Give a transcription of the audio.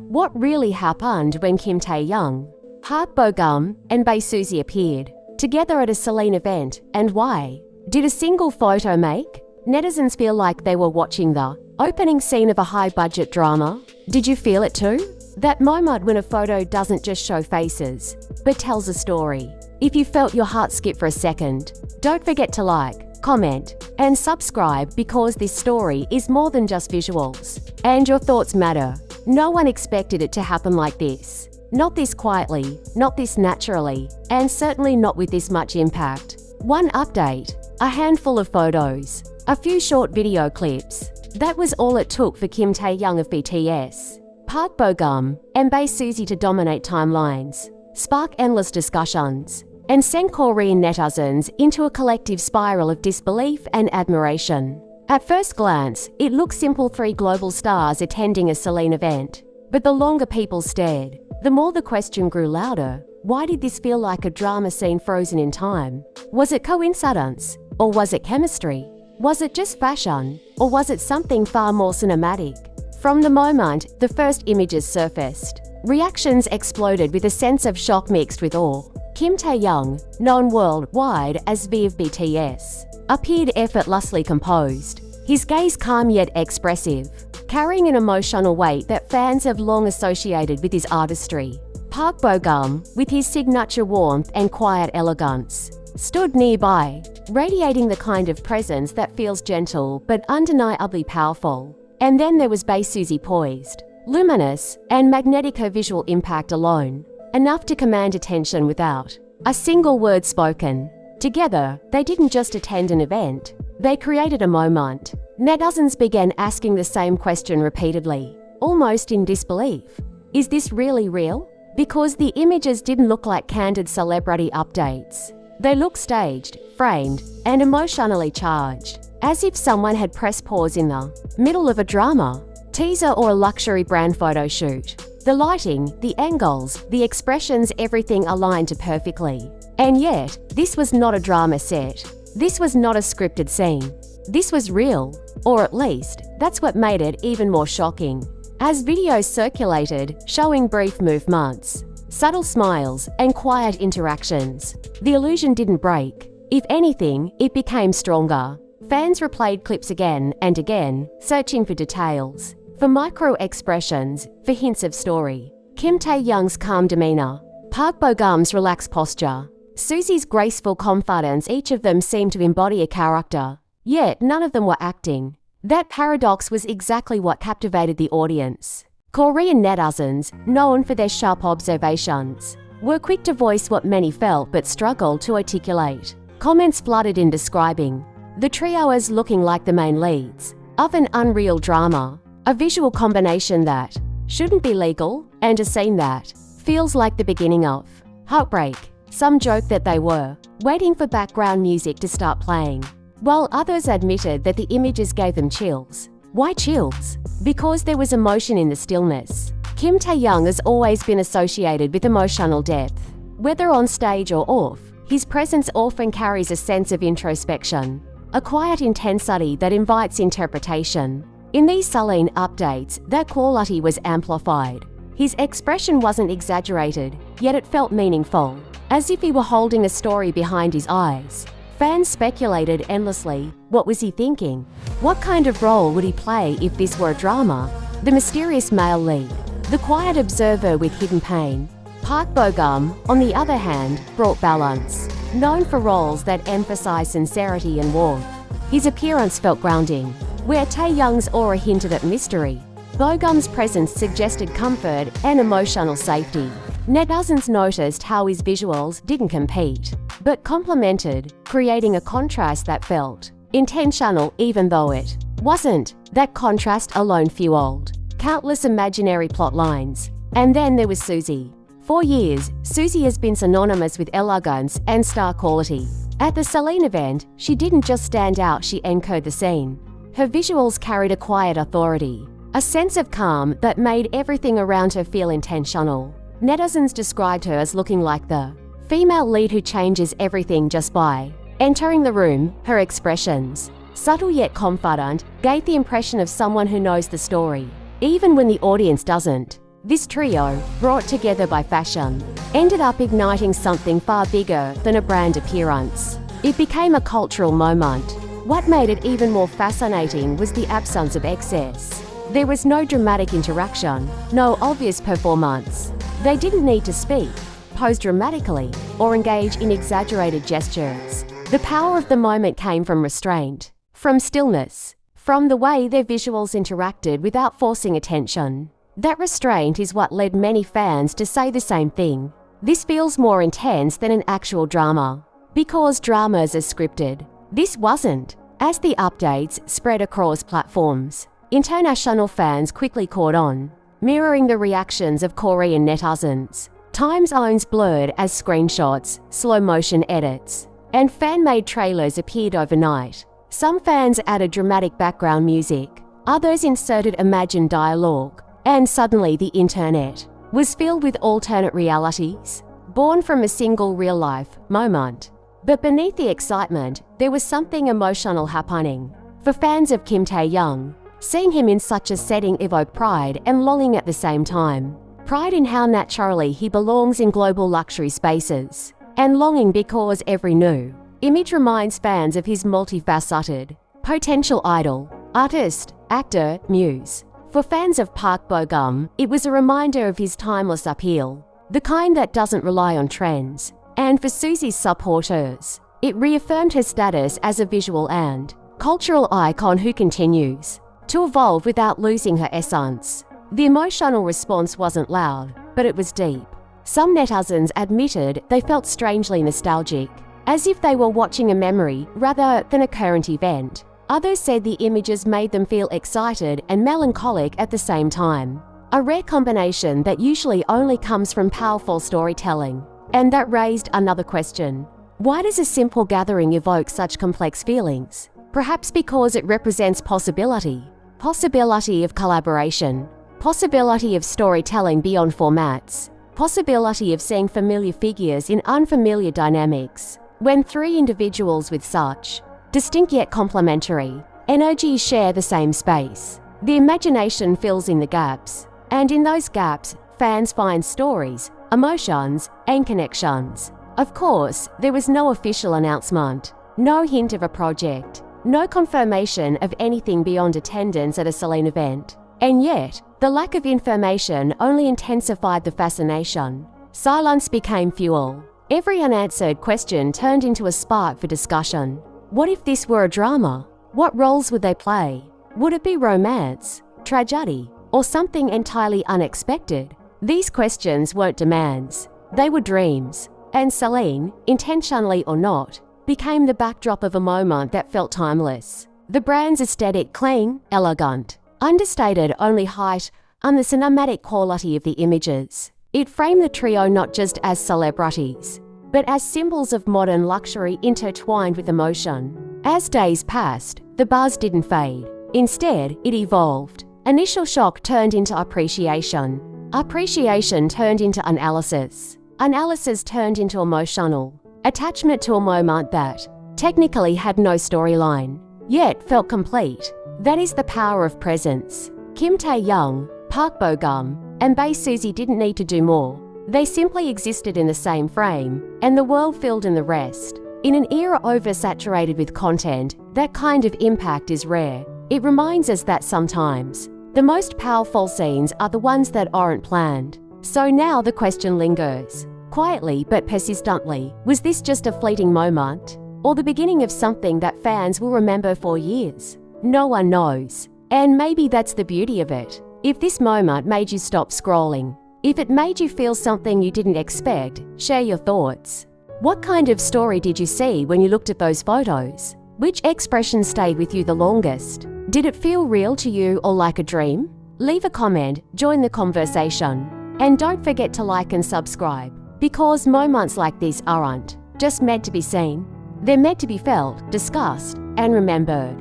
What really happened when Kim Taehyung, Park Bo-gum, and Bae Suzy appeared together at a Celine event, and why? Did a single photo make netizens feel like they were watching the opening scene of a high-budget drama? Did you feel it too? That moment when a photo doesn't just show faces, but tells a story. If you felt your heart skip for a second, don't forget to like, comment, and subscribe because this story is more than just visuals. And your thoughts matter. No one expected it to happen like this. Not this quietly, not this naturally, and certainly not with this much impact. One update, a handful of photos, a few short video clips. That was all it took for Kim Taehyung of BTS, Park Bo-gum, and Bae Suzy to dominate timelines, spark endless discussions, and send Korean netizens into a collective spiral of disbelief and admiration. At first glance, it looked simple: 3 global stars attending a Celine event. But the longer people stared, the more the question grew louder. Why did this feel like a drama scene frozen in time? Was it coincidence? Or was it chemistry? Was it just fashion? Or was it something far more cinematic? From the moment the first images surfaced, reactions exploded with a sense of shock mixed with awe. Kim Taehyung, known worldwide as V of BTS, appeared effortlessly composed, his gaze calm yet expressive, carrying an emotional weight that fans have long associated with his artistry. Park Bo-gum, with his signature warmth and quiet elegance, stood nearby, radiating the kind of presence that feels gentle but undeniably powerful. And then there was Bae Suzy, poised, luminous, and magnetic. Her visual impact alone, enough to command attention without a single word spoken. Together, they didn't just attend an event, they created a moment. Netizens began asking the same question repeatedly, almost in disbelief. Is this really real? Because the images didn't look like candid celebrity updates. They looked staged, framed, and emotionally charged, as if someone had pressed pause in the middle of a drama, teaser, or a luxury brand photo shoot. The lighting, the angles, the expressions, everything aligned perfectly. And yet, this was not a drama set. This was not a scripted scene. This was real, or at least, that's what made it even more shocking. As videos circulated, showing brief movements, subtle smiles, and quiet interactions, the illusion didn't break. If anything, it became stronger. Fans replayed clips again and again, searching for details, for micro-expressions, for hints of story. Kim Taehyung's calm demeanor, Park Bo-gum's relaxed posture, Suzy's graceful confidence, each of them seemed to embody a character. Yet none of them were acting. That paradox was exactly what captivated the audience. Korean netizens, known for their sharp observations, were quick to voice what many felt but struggled to articulate. Comments flooded in describing the trio as looking like the main leads of an unreal drama, a visual combination that shouldn't be legal, and a scene that feels like the beginning of heartbreak. Some joked that they were waiting for background music to start playing, while others admitted that the images gave them chills. Why chills? Because there was emotion in the stillness. Kim Taehyung has always been associated with emotional depth. Whether on stage or off, his presence often carries a sense of introspection, a quiet intensity that invites interpretation. In these Celine updates, that quality was amplified. His expression wasn't exaggerated, yet it felt meaningful, as if he were holding a story behind his eyes. Fans speculated endlessly. What was he thinking? What kind of role would he play if this were a drama? The mysterious male lead, the quiet observer with hidden pain. Park Bo-gum, on the other hand, brought balance. Known for roles that emphasize sincerity and warmth, his appearance felt grounding. Where Taehyung's aura hinted at mystery, Bo-gum's presence suggested comfort and emotional safety. Netizens noticed how his visuals didn't compete, but complemented, creating a contrast that felt intentional even though it wasn't. That contrast alone fueled countless imaginary plot lines. And then there was Suzy. For years, Suzy has been synonymous with elegance and star quality. At the Celine event, she didn't just stand out, she encoded the scene. Her visuals carried a quiet authority, a sense of calm that made everything around her feel intentional. Netizens described her as looking like the female lead who changes everything just by entering the room. Her expressions, subtle yet confident, gave the impression of someone who knows the story, even when the audience doesn't. This trio, brought together by fashion, ended up igniting something far bigger than a brand appearance. It became a cultural moment. What made it even more fascinating was the absence of excess. There was no dramatic interaction, no obvious performance. They didn't need to speak, pose dramatically, or engage in exaggerated gestures. The power of the moment came from restraint, from stillness, from the way their visuals interacted without forcing attention. That restraint is what led many fans to say the same thing. This feels more intense than an actual drama. Because dramas are scripted. This wasn't. As the updates spread across platforms, international fans quickly caught on, mirroring the reactions of Korean netizens. Time zones blurred as screenshots, slow-motion edits, and fan-made trailers appeared overnight. Some fans added dramatic background music, others inserted imagined dialogue, and suddenly the internet was filled with alternate realities, born from a single real-life moment. But beneath the excitement, there was something emotional happening. For fans of Kim Taehyung, seeing him in such a setting evoked pride and longing at the same time. Pride in how naturally he belongs in global luxury spaces, and longing because every new image reminds fans of his multifaceted potential idol, artist, actor, muse. For fans of Park Bo-gum, it was a reminder of his timeless appeal, the kind that doesn't rely on trends. And for Susie's supporters, it reaffirmed her status as a visual and cultural icon who continues to evolve without losing her essence. The emotional response wasn't loud, but it was deep. Some netizens admitted they felt strangely nostalgic, as if they were watching a memory rather than a current event. Others said the images made them feel excited and melancholic at the same time, a rare combination that usually only comes from powerful storytelling. And that raised another question. Why does a simple gathering evoke such complex feelings? Perhaps because it represents possibility. Possibility of collaboration. Possibility of storytelling beyond formats. Possibility of seeing familiar figures in unfamiliar dynamics. When three individuals with such distinct yet complementary energies share the same space, the imagination fills in the gaps. And in those gaps, fans find stories, emotions, and connections. Of course, there was no official announcement, no hint of a project, no confirmation of anything beyond attendance at a Celine event. And yet, the lack of information only intensified the fascination. Silence became fuel. Every unanswered question turned into a spark for discussion. What if this were a drama? What roles would they play? Would it be romance, tragedy, or something entirely unexpected? These questions weren't demands. They were dreams. And Celine, intentionally or not, became the backdrop of a moment that felt timeless. The brand's aesthetic clean, elegant, understated only height on the cinematic quality of the images. It framed the trio not just as celebrities, but as symbols of modern luxury intertwined with emotion. As days passed, the buzz didn't fade. Instead, it evolved. Initial shock turned into appreciation. Appreciation turned into analysis. Analysis turned into emotional attachment to a moment that technically had no storyline, yet felt complete. That is the power of presence. Kim Taehyung, Park Bo-gum, and Bae Suzy didn't need to do more. They simply existed in the same frame, and the world filled in the rest. In an era oversaturated with content, that kind of impact is rare. It reminds us that sometimes the most powerful scenes are the ones that aren't planned. So now the question lingers, quietly but persistently. Was this just a fleeting moment, or the beginning of something that fans will remember for years? No one knows. And maybe that's the beauty of it. If this moment made you stop scrolling, if it made you feel something you didn't expect, share your thoughts. What kind of story did you see when you looked at those photos? Which expression stayed with you the longest? Did it feel real to you or like a dream? Leave a comment, join the conversation. And don't forget to like and subscribe, because moments like this aren't just meant to be seen. They're meant to be felt, discussed, and remembered.